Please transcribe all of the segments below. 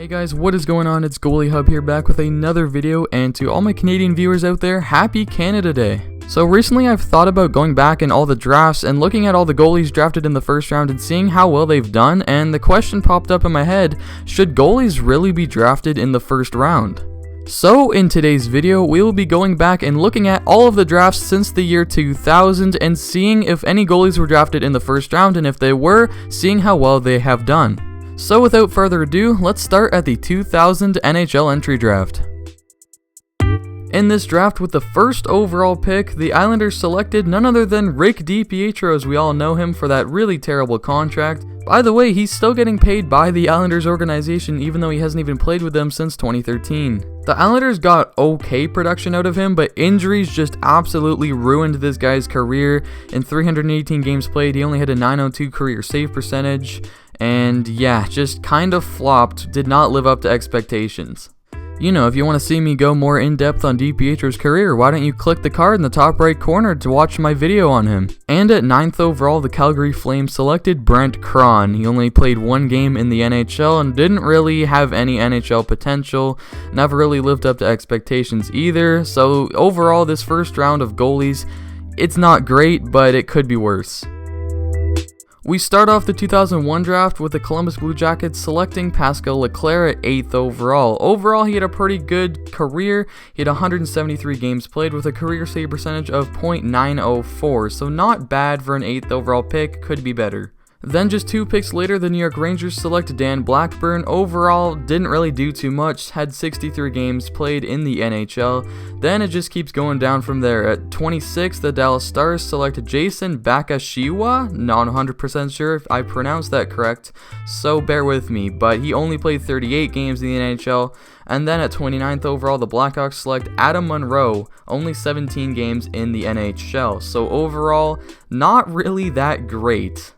Hey guys, what is going on? It's Goalie Hub here, back with another video, and to all my Canadian viewers out there, happy Canada Day! So recently I've thought about going back in all the drafts and looking at all the goalies drafted in the first round and seeing how well they've done, and the question popped up in my head, should goalies really be drafted in the first round? So in today's video, we will be going back and looking at all of the drafts since the year 2000 and seeing if any goalies were drafted in the first round, and if they were, seeing how well they have done. So without further ado, let's start at the 2000 NHL entry draft. In this draft, with the first overall pick, the Islanders selected none other than Rick DiPietro, as we all know him for that really terrible contract. By the way, he's still getting paid by the Islanders organization even though he hasn't even played with them since 2013. The Islanders got okay production out of him, but injuries just absolutely ruined this guy's career. In 318 games played, he only had a .902 career save percentage. And yeah, just kind of flopped, did not live up to expectations. You know, if you want to see me go more in depth on DiPietro's career, why don't you click the card in the top right corner to watch my video on him. And at 9th overall, the Calgary Flames selected Brent Cron. He only played one game in the NHL and didn't really have any NHL potential, never really lived up to expectations either. So overall, this first round of goalies, it's not great, but it could be worse. We start off the 2001 draft with the Columbus Blue Jackets selecting Pascal Leclerc at 8th overall. Overall, he had a pretty good career. He had 173 games played with a career save percentage of .904, so not bad for an 8th overall pick, could be better. Then just 2 picks later, the New York Rangers select Dan Blackburn. Overall, didn't really do too much, had 63 games played in the NHL. Then it just keeps going down from there. At 26, the Dallas Stars select Jason Bakashiwa. Not 100% sure if I pronounced that correct, so bear with me, but he only played 38 games in the NHL. And then at 29th overall, the Blackhawks select Adam Monroe, only 17 games in the NHL. So overall, not really that great.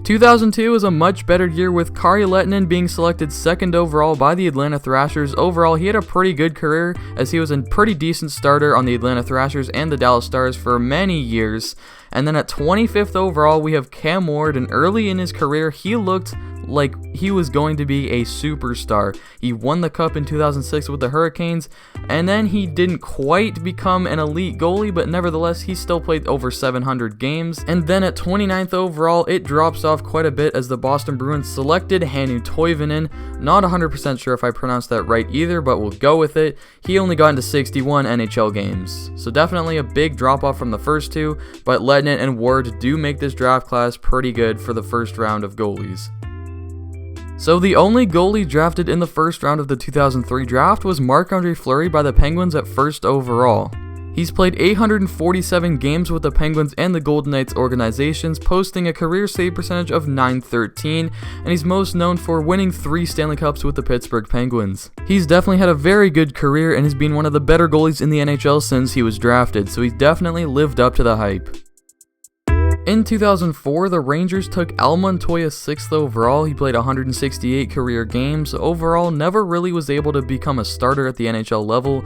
2002 was a much better year, with Kari Lehtinen being selected 2nd overall by the Atlanta Thrashers. Overall, he had a pretty good career, as he was a pretty decent starter on the Atlanta Thrashers and the Dallas Stars for many years. And then at 25th overall, we have Cam Ward, and early in his career, he looked like he was going to be a superstar. He won the cup in 2006 with the Hurricanes, and then he didn't quite become an elite goalie, but nevertheless, he still played over 700 games. And then at 29th overall, it drops off quite a bit as the Boston Bruins selected Hannu Toivonen. Not 100% sure if I pronounced that right either, but we'll go with it. He only got into 61 NHL games. So definitely a big drop off from the first two, but Lehtinen and Ward do make this draft class pretty good for the first round of goalies. So the only goalie drafted in the first round of the 2003 draft was Marc-Andre Fleury by the Penguins at 1st overall. He's played 847 games with the Penguins and the Golden Knights organizations, posting a career save percentage of .913, and he's most known for winning 3 Stanley Cups with the Pittsburgh Penguins. He's definitely had a very good career and has been one of the better goalies in the NHL since he was drafted, so he's definitely lived up to the hype. In 2004, the Rangers took Al Montoya 6th overall. He played 168 career games. Overall, never really was able to become a starter at the NHL level.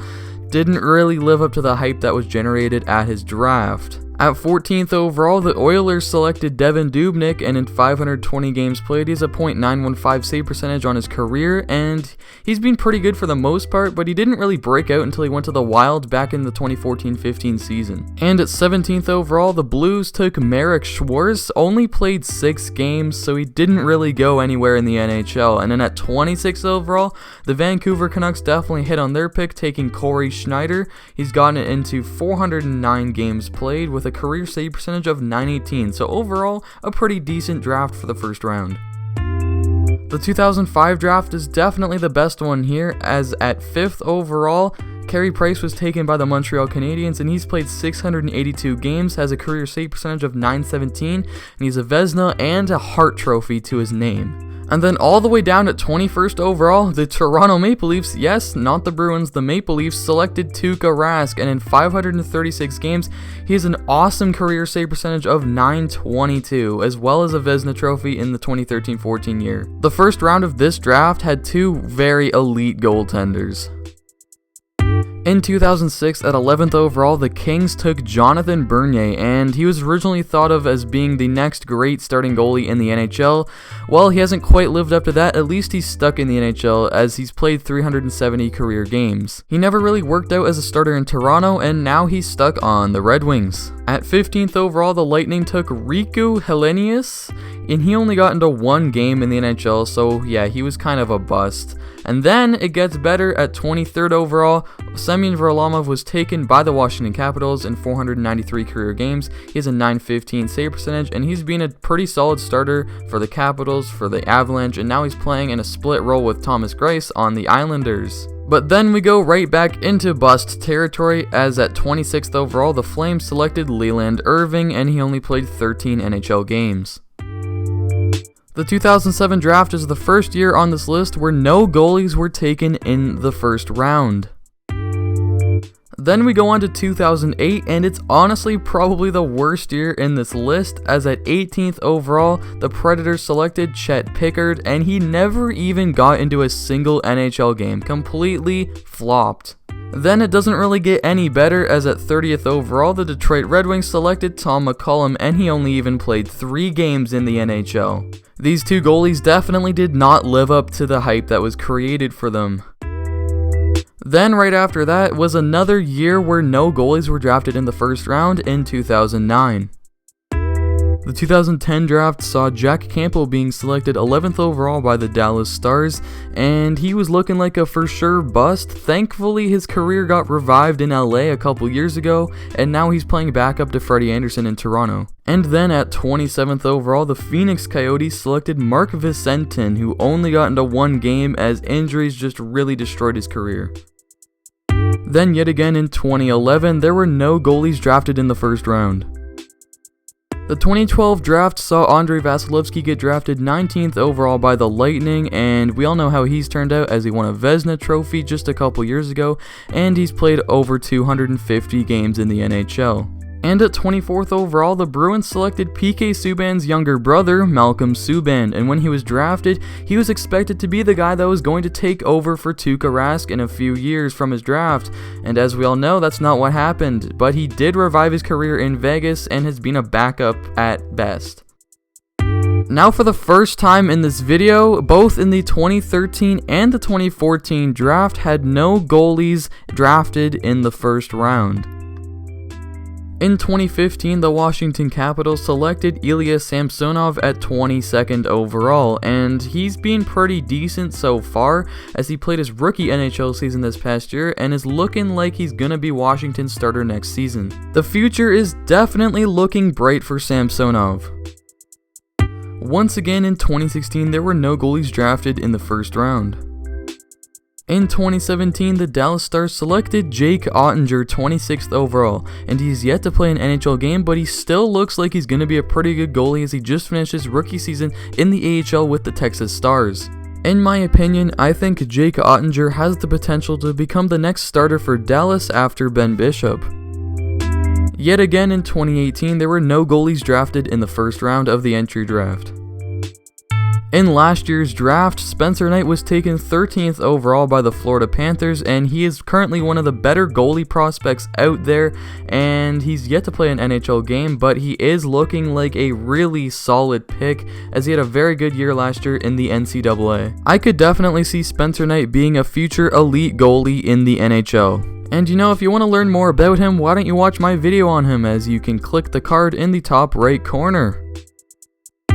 Didn't really live up to the hype that was generated at his draft. At 14th overall, the Oilers selected Devan Dubnyk, and in 520 games played, he has a .915 save percentage on his career, and he's been pretty good for the most part, but he didn't really break out until he went to the Wild back in the 2014-15 season. And at 17th overall, the Blues took Marek Schwartz, only played 6 games, so he didn't really go anywhere in the NHL. And then at 26th overall, the Vancouver Canucks definitely hit on their pick, taking Corey Schneider. He's gotten it into 409 games played with a career save percentage of .918, so overall, a pretty decent draft for the first round. The 2005 draft is definitely the best one here, as at 5th overall, Carey Price was taken by the Montreal Canadiens, and he's played 682 games, has a career save percentage of .917, and he's a Vezina and a Hart Trophy to his name. And then all the way down at 21st overall, the Toronto Maple Leafs, yes, not the Bruins, the Maple Leafs selected Tuukka Rask, and in 536 games, he has an awesome career save percentage of .922, as well as a Vezina Trophy in the 2013-14 year. The first round of this draft had 2 very elite goaltenders. In 2006, at 11th overall, the Kings took Jonathan Bernier, and he was originally thought of as being the next great starting goalie in the NHL. Well, he hasn't quite lived up to that. At least he's stuck in the NHL, as he's played 370 career games. He never really worked out as a starter in Toronto, and now he's stuck on the Red Wings. At 15th overall, the Lightning took Riku Helenius, and he only got into one game in the NHL, so yeah, he was kind of a bust. And then it gets better. At 23rd overall, Semyon Varlamov was taken by the Washington Capitals in 493 career games. He has a .915 save percentage, and he's been a pretty solid starter for the Capitals, for the Avalanche, and now he's playing in a split role with Thomas Greiss on the Islanders. But then we go right back into bust territory, as at 26th overall, the Flames selected Leland Irving, and he only played 13 NHL games. The 2007 draft is the first year on this list where no goalies were taken in the first round. Then we go on to 2008, and it's honestly probably the worst year in this list, as at 18th overall, the Predators selected Chet Pickard, and he never even got into a single NHL game, completely flopped. Then it doesn't really get any better, as at 30th overall, the Detroit Red Wings selected Tom McCollum, and he only even played 3 games in the NHL. These two goalies definitely did not live up to the hype that was created for them. Then right after that was another year where no goalies were drafted in the first round in 2009. The 2010 draft saw Jack Campbell being selected 11th overall by the Dallas Stars, and he was looking like a for sure bust. Thankfully, his career got revived in LA a couple years ago, and now he's playing backup to Freddie Anderson in Toronto. And then at 27th overall, the Phoenix Coyotes selected Mark Vicentin, who only got into one game as injuries just really destroyed his career. Then yet again in 2011, there were no goalies drafted in the first round. The 2012 draft saw Andrei Vasilevsky get drafted 19th overall by the Lightning, and we all know how he's turned out, as he won a Vezina trophy just a couple years ago, and he's played over 250 games in the NHL. And at 24th overall, the Bruins selected PK Subban's younger brother, Malcolm Subban, and when he was drafted, he was expected to be the guy that was going to take over for Tuukka Rask in a few years from his draft, and as we all know, that's not what happened, but he did revive his career in Vegas and has been a backup at best. Now for the first time in this video, both in the 2013 and the 2014 draft had no goalies drafted in the first round. In 2015, the Washington Capitals selected Ilya Samsonov at 22nd overall, and he's been pretty decent so far, as he played his rookie NHL season this past year and is looking like he's gonna be Washington's starter next season. The future is definitely looking bright for Samsonov. Once again in 2016, there were no goalies drafted in the first round. In 2017, the Dallas Stars selected Jake Ottinger 26th overall, and he's yet to play an NHL game, but he still looks like he's going to be a pretty good goalie, as he just finished his rookie season in the AHL with the Texas Stars. In my opinion, I think Jake Ottinger has the potential to become the next starter for Dallas after Ben Bishop. Yet again in 2018, there were no goalies drafted in the first round of the entry draft. In last year's draft, Spencer Knight was taken 13th overall by the Florida Panthers, and he is currently one of the better goalie prospects out there, and he's yet to play an NHL game, but he is looking like a really solid pick, as he had a very good year last year in the NCAA. I could definitely see Spencer Knight being a future elite goalie in the NHL. And you know, if you want to learn more about him, why don't you watch my video on him, as you can click the card in the top right corner.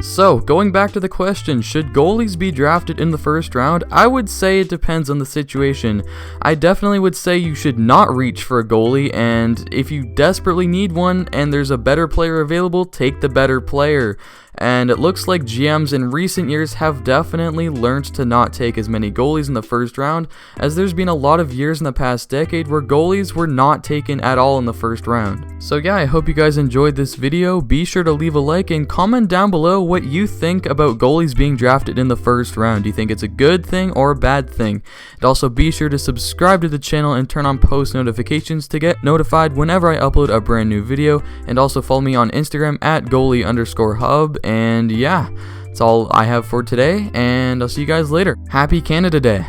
So, going back to the question, should goalies be drafted in the first round? I would say it depends on the situation. I definitely would say you should not reach for a goalie, and if you desperately need one and there's a better player available, take the better player. And it looks like GMs in recent years have definitely learned to not take as many goalies in the first round, as there's been a lot of years in the past decade where goalies were not taken at all in the first round. So yeah, I hope you guys enjoyed this video. Be sure to leave a like and comment down below what you think about goalies being drafted in the first round. Do you think it's a good thing or a bad thing? And also be sure to subscribe to the channel and turn on post notifications to get notified whenever I upload a brand new video, and also follow me on Instagram at goalie_hub. And yeah, that's all I have for today, and I'll see you guys later. Happy Canada Day!